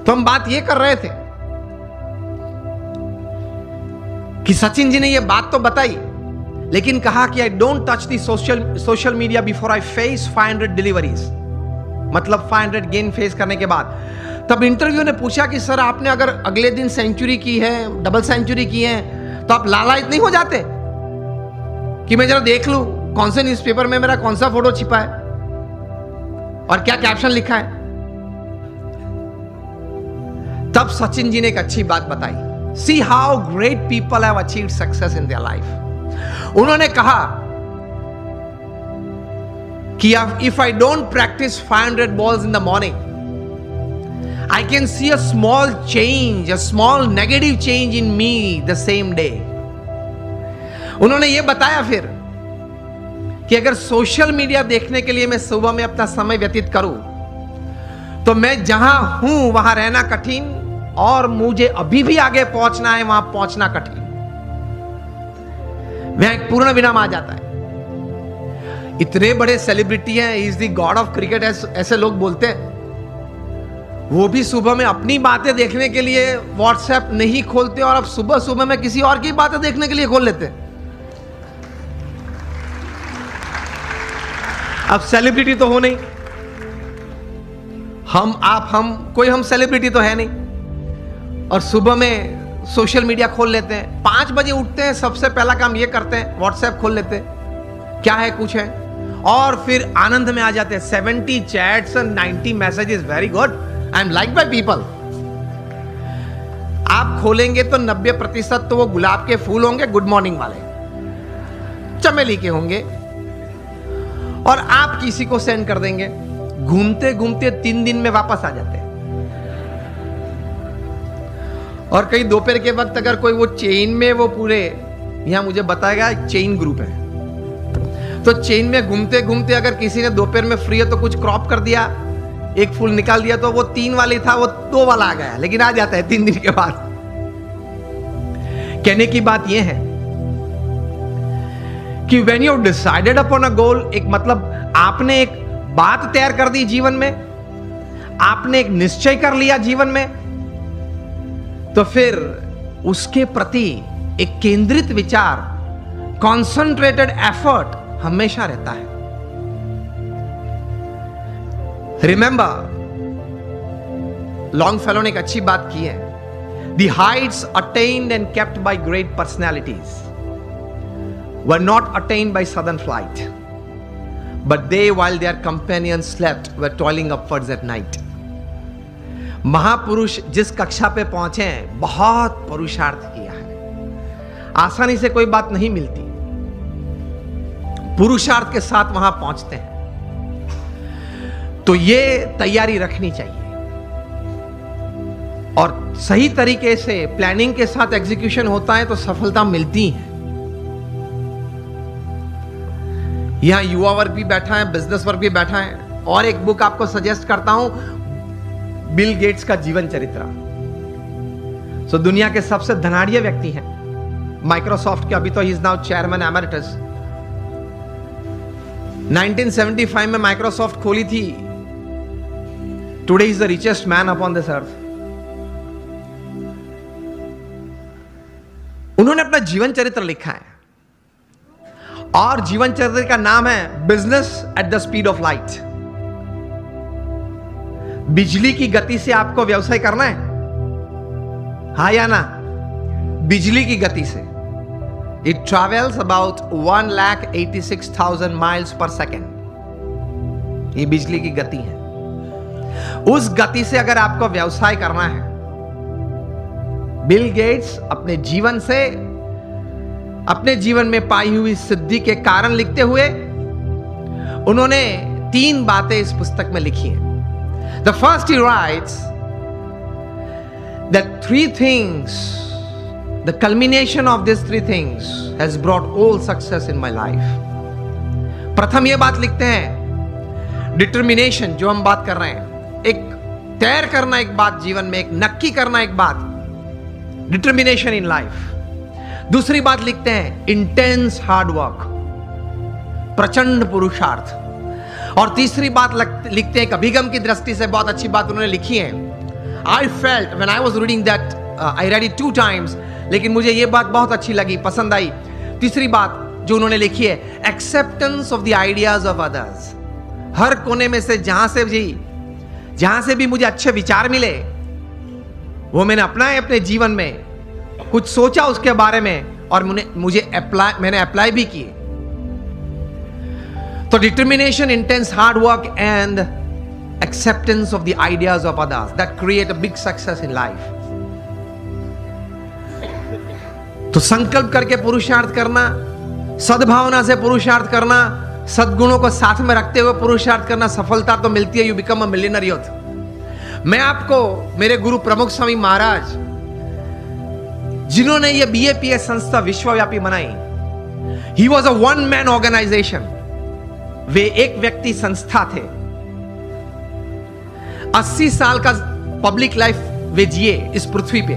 तो हम बात ये कर रहे थे कि सचिन जी ने ये बात तो बताई, लेकिन कहा कि I don't touch the social media before I face 500 deliveries, मतलब 500 गेन फेस करने के बाद। तब इंटरव्यू ने पूछा कि सर आपने अगर अगले दिन सेंचुरी की है, डबल सेंचुरी की है, तो आप लालायित नहीं हो जाते कि मैं जरा देख लूं कौन से न्यूज़पेपर में मेरा कौन सा फोटो छिपा है और क्या कैप्शन लिखा है? तब सचिन जी ने एक अच्छी बात बताई, see how great people have achieved success in their life. उन्होंने कहा कि if I don't practice 500 balls in the morning, I can see a small change, a small negative change in me the same day. उन्होंने ये बताया फिर कि अगर social media देखने के लिए मैं सुबह में अपना समय व्यतीत करूं, तो मैं जहां हूं वहां रहना कठिन और मुझे अभी भी आगे पहुंचना है, वहां पहुंचना कठिन। वहां एक पूर्ण विराम आ जाता है। इतने बड़े सेलिब्रिटी हैं, is the God of cricket ऐसे लोग बोलते हैं, वो भी सुबह में अपनी बातें देखने के लिए व्हाट्सएप नहीं खोलते और अब सुबह सुबह में किसी और की बातें देखने के लिए खोल लेते। अब सेलिब्रिटी तो हो नहीं, हम कोई हम सेलिब्रिटी तो है नहीं, और सुबह में सोशल मीडिया खोल लेते हैं। 5 बजे उठते हैं, सबसे पहला काम ये करते हैं व्हाट्सएप खोल लेते हैं, क्या है कुछ है, और फिर आनंद में आ जाते हैं। 70 चैट्स और 90 messages, very good, I am like by people. आप खोलेंगे तो 90% तो वो गुलाब के फूल होंगे, गुड मॉर्निंग वाले, चमेली के होंगे, और आप किसी को सेंड कर देंगे। घूमते घूमते 3 दिन में वापस आ जाते हैं। और कई दोपहर के वक्त अगर कोई वो चेन में, वो पूरे यहां मुझे बताएगा एक चेन ग्रुप है, तो चेन में घूमते घूमते अगर किसी ने दोपहर में फ्री है तो कुछ क्रॉप कर दिया, एक फूल निकाल दिया, तो वो 3 वाली था वो 2 वाला आ गया, लेकिन आ जाता है 3 दिन के बाद। कहने की बात यह है कि when you decided upon a goal, एक मतलब आपने एक बात तैयार कर दी जीवन में, आपने एक निश्चय कर लिया जीवन में, तो फिर उसके प्रति एक केंद्रित विचार, कॉन्सेंट्रेटेड एफर्ट हमेशा रहता है। रिमेंबर, लॉन्गफेलो ने एक अच्छी बात की है, the Heights attend and kept bye great personalities were not attained by sudden flight, but they, while their companions slept, were toiling upwards at night. महापुरुष जिस कक्षा पे पहुंचे हैं, बहुत पुरुषार्थ किया है। आसानी से कोई बात नहीं मिलती, पुरुषार्थ के साथ वहां पहुंचते हैं। तो ये तैयारी रखनी चाहिए, और सही तरीके से प्लानिंग के साथ एग्जीक्यूशन होता है तो सफलता मिलती है। यहां युवा वर्ग भी बैठा है, बिजनेस वर्ग भी बैठा है, और एक बुक आपको सजेस्ट करता हूं, बिल गेट्स का जीवन चरित्र। सो दुनिया के सबसे धनाढ़िय व्यक्ति हैं, माइक्रोसॉफ्ट के, अभी तो he is now chairman emeritus. 1975 में माइक्रोसॉफ्ट खोली थी, today is the richest man upon this earth. उन्होंने अपना जीवन चरित्र लिखा है, और जीवन चरित्र का नाम है business at the speed of light. बिजली की गति से आपको व्यवसाय करना है, हा या ना? बिजली की गति से। It travels about 1,86,000 miles per second. ये बिजली की गति है। उस गति से अगर आपको व्यवसाय करना है, बिल गेट्स अपने जीवन से, अपने जीवन में पाई हुई सिद्धि के कारण लिखते हुए उन्होंने 3 बातें इस पुस्तक में लिखी हैं। The first he rights that 3 things, the culmination of this 3 things has brought all success in my life. प्रथम ये बात लिखते हैं, डिटर्मिनेशन, जो हम बात कर रहे हैं, एक तैयार करना एक बात जीवन में, एक नक्की करना एक बात, डिटर्मिनेशन इन लाइफ। दूसरी बात लिखते हैं, इंटेंस हार्ड वर्क, प्रचंड पुरुषार्थ। और तीसरी बात लिखते हैं, एक अभिगम की दृष्टि से बहुत अच्छी बात उन्होंने लिखी है, I felt when I was reading that, I read it 2 times, लेकिन मुझे ये बात बहुत अच्छी लगी, पसंद आई। तीसरी बात जो उन्होंने लिखी है, acceptance of the ideas of others. हर कोने में से जहां से भी मुझे अच्छे विचार मिले, वो मैंने अपनाए अपने जीवन में, कुछ सोचा उसके बारे में और मैंने अप्लाई भी किए। तो determination, intense hard work and acceptance of the ideas of others that create a big success in life. तो संकल्प करके पुरुषार्थ करना, सद्भावना से पुरुषार्थ करना, सद्गुणों को साथ में रखते हुए पुरुषार्थ करना, सफलता तो मिलती है। You become a millionaire youth. मैं आपको मेरे गुरु प्रमुख स्वामी महाराज, जिन्होंने ये BAPS संस्था विश्वव्यापी बनाई, he was a one man organisation. वे एक व्यक्ति संस्था थे। 80 साल का पब्लिक लाइफ वे जिए इस पृथ्वी पे।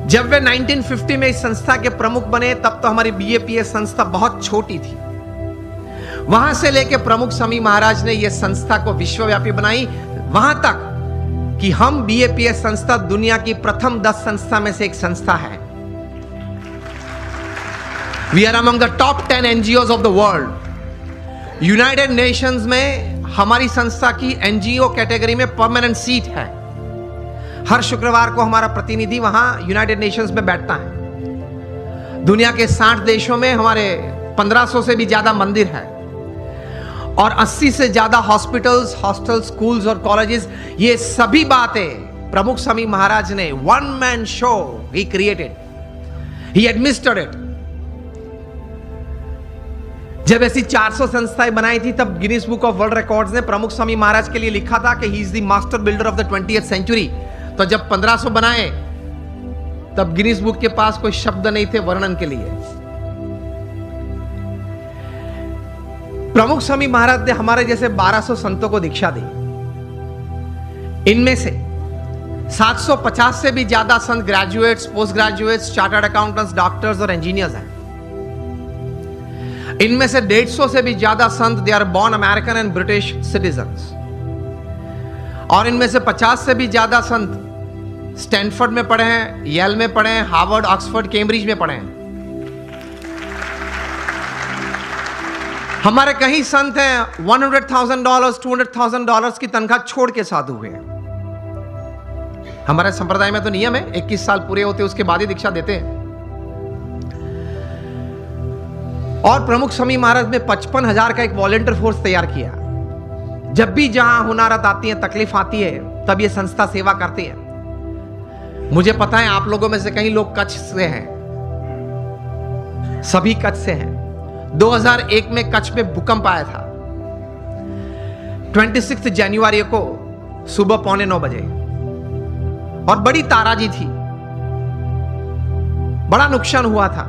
जब वे 1950 में इस संस्था के प्रमुख बने, तब तो हमारी BAPS संस्था बहुत छोटी थी। वहां से लेकर प्रमुख स्वामी महाराज ने यह संस्था को विश्वव्यापी बनाई, वहां तक कि हम BAPS संस्था दुनिया की प्रथम 10 संस्था में से एक संस्था है। We are among the top 10 NGOs of the world. United Nations में हमारी संस्था की NGO कैटेगरी में परमानेंट सीट है। हर शुक्रवार को हमारा प्रतिनिधि वहां यूनाइटेड नेशंस में बैठता है। दुनिया के 60 देशों में हमारे 1500 से भी ज्यादा मंदिर है और 80 से ज्यादा हॉस्पिटल्स, हॉस्टल, स्कूल्स और कॉलेजेस। ये सभी बातें प्रमुख स्वामी महाराज ने one man show he created, he administered it. जब ऐसी 400 संस्थाएं बनाई थी, तब Guinness Book of World Records ने प्रमुख स्वामी महाराज के लिए लिखा था कि he is the master builder of the 20th century. तो जब 1500 बनाए, तब गिनीज बुक के पास कोई शब्द नहीं थे वर्णन के लिए। प्रमुख स्वामी महाराज ने हमारे जैसे 1200 संतों को दीक्षा दी। इनमें से 750 से भी ज्यादा संत graduates, post graduates, chartered accountants, doctors और इंजीनियर्स हैं। इनमें से 150 से भी ज्यादा संत they are born American and British citizens. और इनमें से 50 से भी ज्यादा संत स्टैनफोर्ड में पढ़े हैं, येल में पढ़े हैं, हार्वर्ड, ऑक्सफोर्ड, कैम्ब्रिज में पढ़े हैं। हमारे कई संत हैं $100,000, $200,000 की तनख्वाह छोड़ के साधु हुए हैं। हमारे संप्रदाय में तो नियम है 21 साल पूरे होते उसके बाद ही दीक्षा देते हैं। और प्रमुख स्वामी महाराज ने 55,000 का एक वॉलंटियर फोर्स तैयार किया। जब भी जहां हुनारत आती है, तकलीफ आती है, तब ये संस्था सेवा करती है। मुझे पता है आप लोगों में से कई लोग कच्छ से हैं, सभी कच्छ से हैं। 2001 में कच्छ में भूकंप आया था। 26 जनवरी को सुबह 8:45 बजे और बड़ी ताराजी थी, बड़ा नुकसान हुआ था।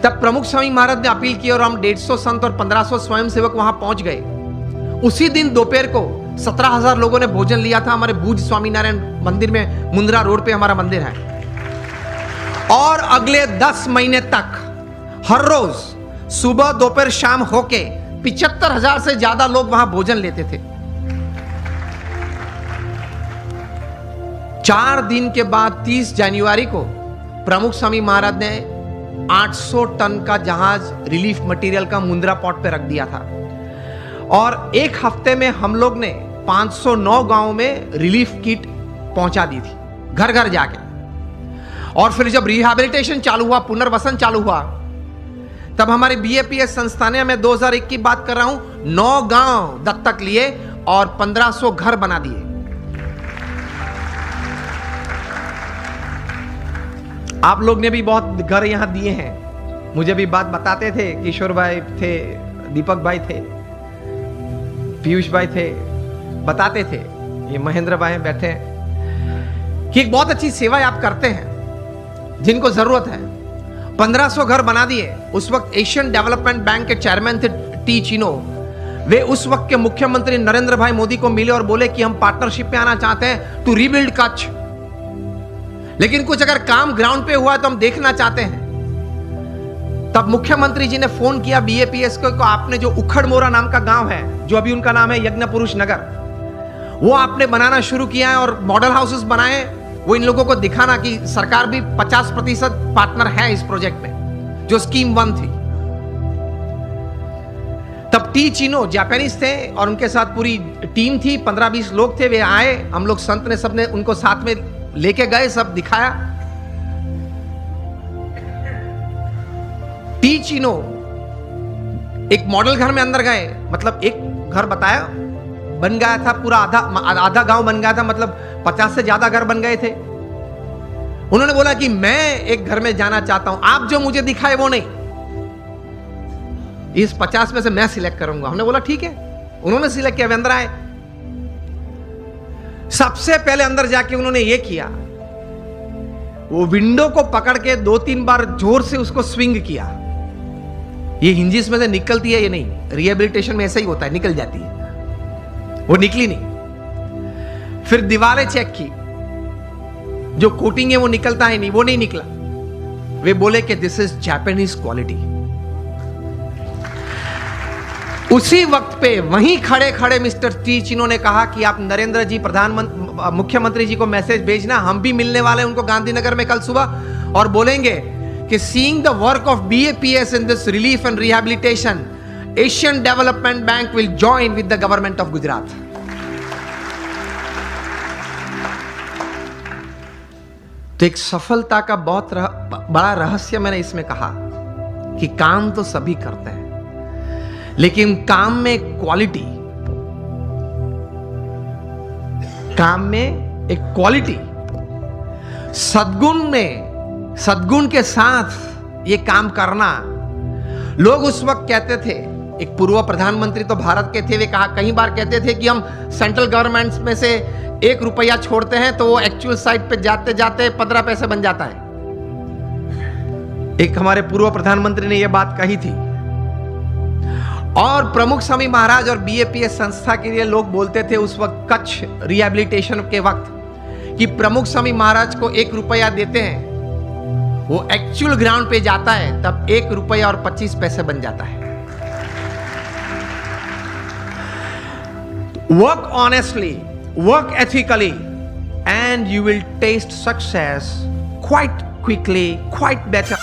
तब प्रमुख स्वामी महाराज ने अपील की और हम 150 संत और 1500 स्वयंसेवक वहां पहुंच गए। उसी दिन दोपहर को 17,000 लोगों ने भोजन लिया था हमारे भूज स्वामीनारायण मंदिर में, मुंद्रा रोड पे हमारा मंदिर है। और अगले 10 महीने तक हर रोज सुबह, दोपहर, शाम होके 75,000 से ज्यादा लोग वहां भोजन लेते थे। 4 दिन के बाद 30 जनवरी को प्रमुख स्वामी महाराज ने 800 टन का जहाज रिलीफ मटेरियल का मुंद्रा पोर्ट पे रख दिया था। और एक हफ्ते में हम लोग ने 509 गांव में रिलीफ किट पहुंचा दी थी, घर घर जाके। और फिर जब रिहैबिलिटेशन चालू हुआ, पुनर्वसन चालू हुआ, तब हमारे BAPS संस्था ने, मैं 2001 की बात कर रहा हूं, 9 गांव दत्तक लिए और 1500 घर बना दिए। आप लोग ने भी बहुत घर यहां दिए हैं। मुझे भी बात बताते थे, किशोर भाई थे, दीपक भाई थे, पीयूष भाई थे, बताते थे, ये महेंद्र भाई बैठे हैं कि एक बहुत अच्छी सेवा आप करते हैं जिनको जरूरत है। 1500 घर बना दिए। उस वक्त एशियन डेवलपमेंट बैंक के चेयरमैन थे टी चिनो। वे उस वक्त के मुख्यमंत्री नरेंद्र भाई मोदी को मिले और बोले कि हम पार्टनरशिप में आना चाहते हैं टू रीबिल्ड कच्छ, लेकिन कुछ अगर काम ग्राउंड पे हुआ तो हम देखना चाहते हैं। तब मुख्यमंत्री जी ने फोन किया BAPS को, आपने जो उखड़ मोरा नाम का गांव है, जो अभी उनका नाम है यज्ञ पुरुष नगर, वो आपने बनाना शुरू किया है और मॉडल हाउसेस बनाए, वो इन लोगों को दिखाना कि सरकार भी 50% पार्टनर है इस प्रोजेक्ट में, जो स्कीम 1 थी। तब टी चिनो जापानीज थे और उनके साथ पूरी टीम थी, 15-20 लोग थे। वे आए, हम लोग संत ने सबने उनको साथ में लेके गए, सब दिखाया। टी चिनो एक मॉडल घर में अंदर गए, मतलब एक घर बताया, बन गया था पूरा, आधा गांव बन गया था, मतलब 50 से ज्यादा घर बन गए थे। उन्होंने बोला कि मैं एक घर में जाना चाहता हूं, आप जो मुझे दिखाए वो नहीं, इस 50 में से मैं सिलेक्ट करूंगा। हमने बोला ठीक है, उन्होंने सिलेक्ट किया, वे अंदर आए। सबसे पहले अंदर जाके उन्होंने ये किया, वो विंडो को पकड़ के 2-3 बार जोर से उसको स्विंग किया। ये हिंजिस में से निकलती है, ये नहीं, रिहेबिलिटेशन में ऐसा ही होता है, निकल जाती है, वो निकली नहीं। फिर दीवारें चेक की, जो कोटिंग है वो निकलता है नहीं, वो नहीं निकला। वे बोले कि दिस इज जापानीज क्वालिटी। उसी वक्त पे वहीं खड़े खड़े मिस्टर टी चिनो ने कहा कि आप नरेंद्र जी मुख्यमंत्री जी को मैसेज भेजना, हम भी मिलने वाले हैं उनको गांधीनगर में कल सुबह, और बोलेंगे कि seeing the work of BAPS in this relief and rehabilitation, Asian development bank will join with the government of Gujarat. तो एक सफलता का बहुत बड़ा रहस्य मैंने इसमें कहा कि काम तो सभी करते हैं, लेकिन काम में क्वालिटी, काम में एक क्वालिटी, सद्गुण के साथ ये काम करना। लोग उस वक्त कहते थे, एक पूर्व प्रधानमंत्री तो भारत के थे, वे कई बार कहते थे कि हम सेंट्रल गवर्नमेंट में से 1 रुपया छोड़ते हैं तो वो एक्चुअल साइट पे जाते जाते 15 पैसे बन जाता है। एक हमारे पूर्व प्रधानमंत्री ने यह बात कही थी। और प्रमुख स्वामी महाराज और BAPS संस्था के लिए लोग बोलते थे उस वक्त, कच्छ रिहैबिलिटेशन के वक्त, कि प्रमुख स्वामी महाराज को 1 रुपया देते हैं, वो एक्चुअल ग्राउंड पे जाता है तब 1 रुपया और 25 पैसे बन जाता है। Work honestly, work ethically, and you will taste success quite quickly, quite better.